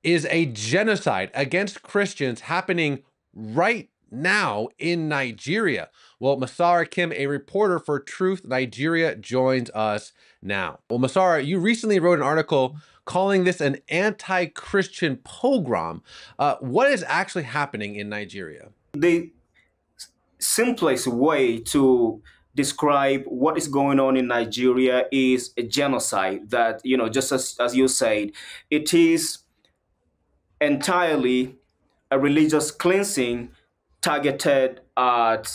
is a genocide against Christians happening right now in Nigeria. Well, Masara Kim, a reporter for Truth Nigeria, joins us now. Well, Masara, you recently wrote an article calling this an anti-Christian pogrom. What is actually happening in Nigeria? The simplest way to describe what is going on in Nigeria is a genocide that, just as you said, it is entirely a religious cleansing targeted at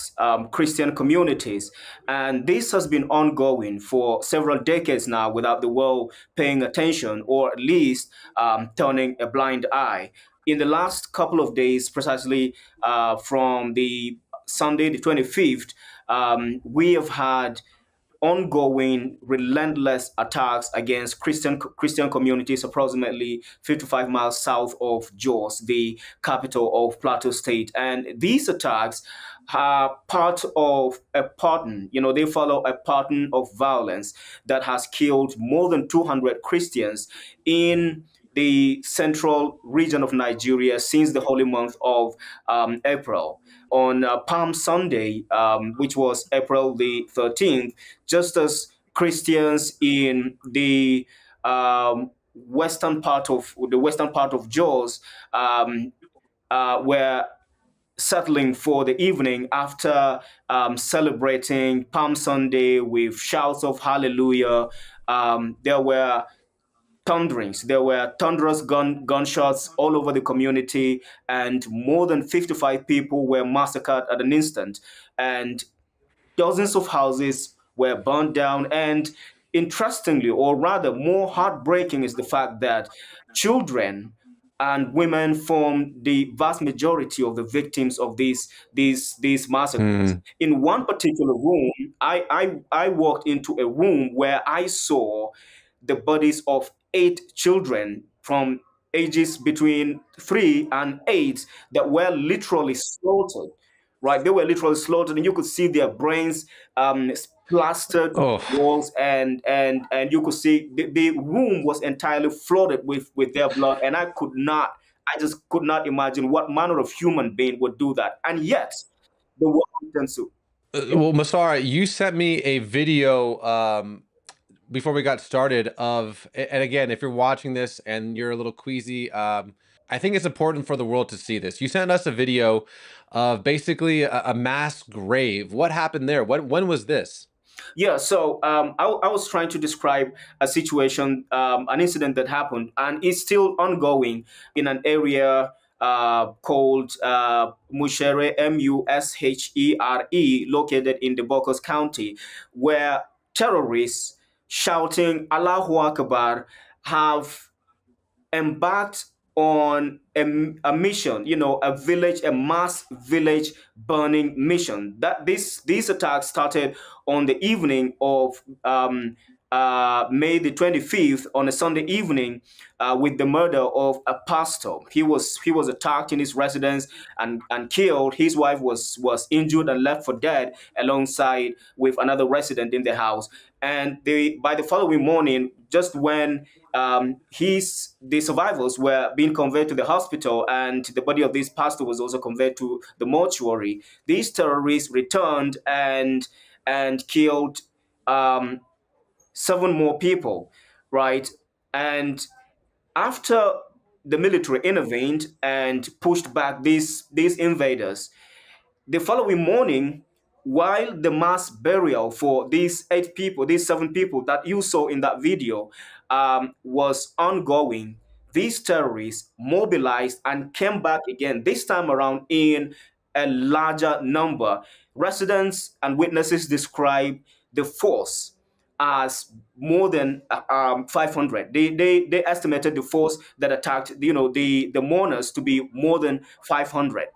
Christian communities. And this has been ongoing for several decades now without the world paying attention or at least turning a blind eye. In the last couple of days, precisely from the Sunday, the 25th, we have had ongoing relentless attacks against Christian communities approximately 55 miles south of Jos, the capital of Plateau State. And these attacks are part of a pattern, they follow a pattern of violence that has killed more than 200 Christians in the central region of Nigeria since the holy month of April. On Palm Sunday, which was April the 13th, just as Christians in the western part of Jos were settling for the evening after celebrating Palm Sunday with shouts of hallelujah. There were thunderings. There were thunderous gunshots all over the community, and more than 55 people were massacred at an instant. And dozens of houses were burned down. And interestingly, or rather more heartbreaking, is the fact that children and women form the vast majority of the victims of these massacres. Hmm. In one particular room, I walked into a room where I saw the bodies of 8 children from ages between 3 and 8 that were literally slaughtered, right? They were literally slaughtered, and you could see their brains plastered on Oh, the walls, and you could see the room was entirely flooded with their blood. And I just could not imagine what manner of human being would do that. And yet, the world tends to. well, Masara, you sent me a video before we got started and again, if you're watching this and you're a little queasy, I think it's important for the world to see this. You sent us a video of basically a mass grave. What happened there? When was this? Yeah, so I was trying to describe a situation, an incident that happened, and it's still ongoing in an area called Mushere, Mushere, located in the Bokos County, where terrorists shouting Allahu Akbar have embarked on a mission, a mass village burning mission. That these attacks started on the evening of May the 25th, on a Sunday evening, with the murder of a pastor. He was attacked in his residence and killed. His wife was injured and left for dead alongside with another resident in the house. And by the following morning, just when the survivors were being conveyed to the hospital, and the body of this pastor was also conveyed to the mortuary, these terrorists returned and killed um, 7 more people, right? And after the military intervened and pushed back these invaders, the following morning, while the mass burial for these 8 people, these 7 people that you saw in that video, was ongoing, these terrorists mobilized and came back again, this time around in a larger number. Residents and witnesses describe the force as more than 500. They estimated the force that attacked, the mourners to be more than 500,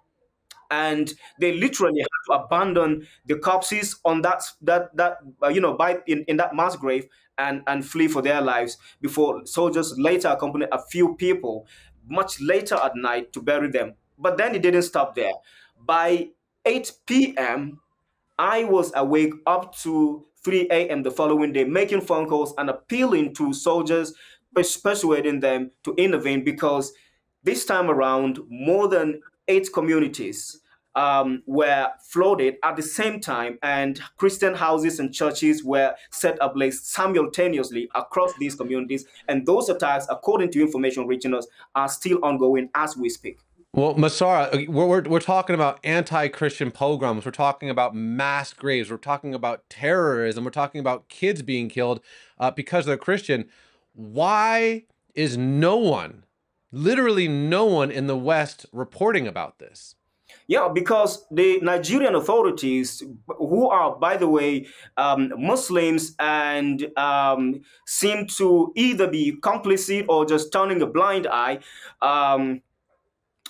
and they literally had to abandon the corpses on by in that mass grave, and flee for their lives before soldiers later accompanied a few people much later at night to bury them. But then it didn't stop there. By 8 p.m., I was awake up to 3 a.m. the following day, making phone calls and appealing to soldiers, persuading them to intervene, because this time around, more than 8 communities were flooded at the same time, and Christian houses and churches were set ablaze simultaneously across these communities. And those attacks, according to information reaching us, are still ongoing as we speak. Well, Masara, we're talking about anti-Christian pogroms. We're talking about mass graves. We're talking about terrorism. We're talking about kids being killed because they're Christian. Why is no one, literally no one in the West reporting about this? Yeah, because the Nigerian authorities, who are, by the way, Muslims, and seem to either be complicit or just turning a blind eye, um,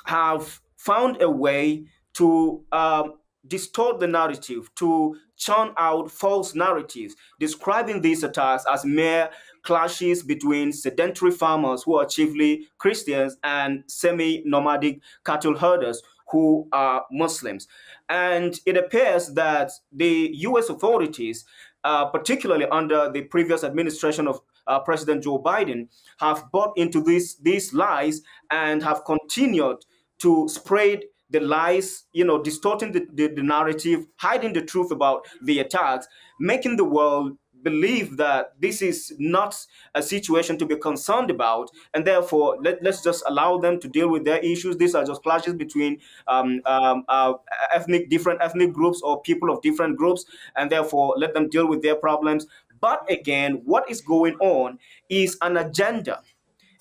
have found a way to distort the narrative, to churn out false narratives, describing these attacks as mere clashes between sedentary farmers who are chiefly Christians and semi nomadic cattle herders who are Muslims. And it appears that the US authorities, particularly under the previous administration of President Joe Biden, have bought into these lies and have continued to spread the lies, distorting the narrative, hiding the truth about the attacks, making the world believe that this is not a situation to be concerned about, and therefore let's just allow them to deal with their issues. These are just clashes between different ethnic groups or people of different groups, and therefore let them deal with their problems. But again, what is going on is an agenda,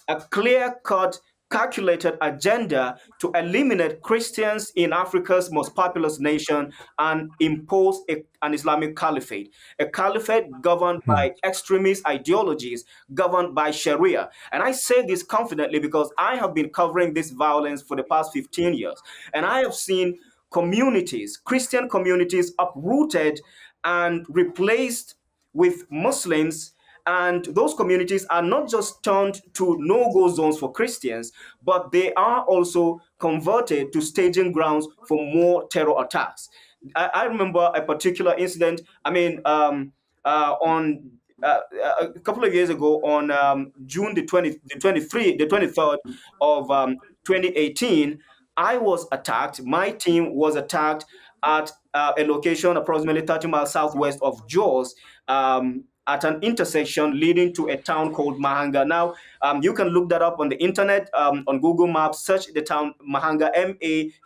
a clear cut, calculated agenda to eliminate Christians in Africa's most populous nation and impose an Islamic caliphate, a caliphate governed Hmm. by extremist ideologies, governed by Sharia. And I say this confidently because I have been covering this violence for the past 15 years. And I have seen communities, Christian communities, uprooted and replaced with Muslims, and those communities are not just turned to no-go zones for Christians, but they are also converted to staging grounds for more terror attacks. I remember a particular incident. I mean, on a couple of years ago, on June the 23rd of 2018, I was attacked. My team was attacked at a location approximately 30 miles southwest of Jos, at an intersection leading to a town called Mahanga. Now, you can look that up on the internet, on Google Maps, search the town Mahanga,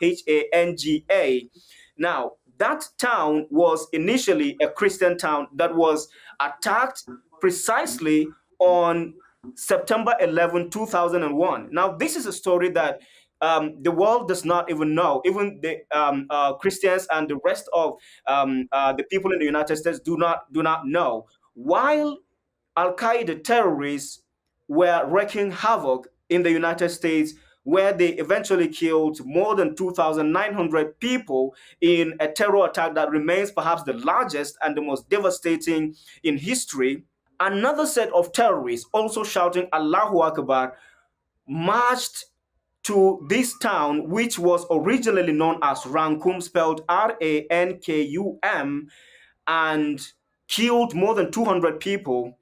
Mahanga. Now, that town was initially a Christian town that was attacked precisely on September 11, 2001. Now, this is a story that the world does not even know. Even the Christians and the rest of the people in the United States do not know. While Al Qaeda terrorists were wreaking havoc in the United States, where they eventually killed more than 2,900 people in a terror attack that remains perhaps the largest and the most devastating in history. Another set of terrorists, also shouting Allahu Akbar, marched to this town, which was originally known as Rankum, spelled Rankum, and killed more than 200 people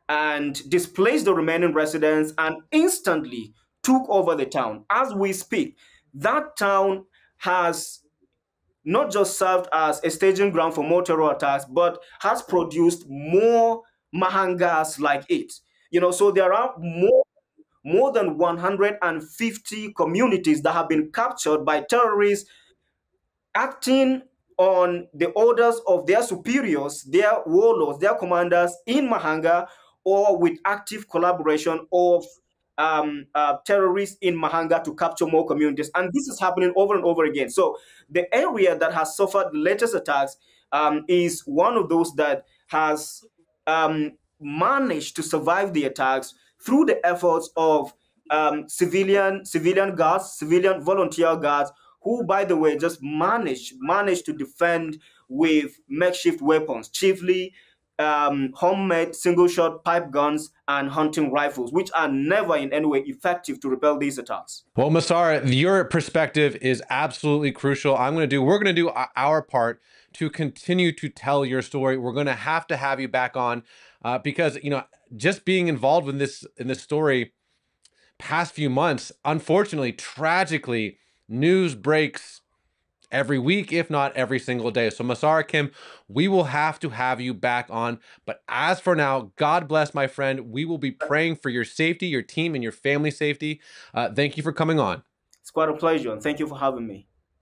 and displaced the remaining residents and instantly took over the town. As we speak, that town has not just served as a staging ground for more terror attacks, but has produced more Mahangas like it. So there are more than 150 communities that have been captured by terrorists acting on the orders of their superiors, their warlords, their commanders in Mahanga, or with active collaboration of terrorists in Mahanga to capture more communities. And this is happening over and over again. So the area that has suffered the latest attacks is one of those that has managed to survive the attacks through the efforts of civilian guards, civilian volunteer guards, who, by the way, just managed to defend with makeshift weapons, chiefly homemade single-shot pipe guns and hunting rifles, which are never in any way effective to repel these attacks. Well, Masara, your perspective is absolutely crucial. We're going to do our part to continue to tell your story. We're going to have you back on because, just being involved in this story, past few months, unfortunately, tragically, news breaks every week, if not every single day. So Massar Kim, we will have to have you back on. But as for now, God bless, my friend. We will be praying for your safety, your team, and your family safety. Thank you for coming on. It's quite a pleasure, and thank you for having me.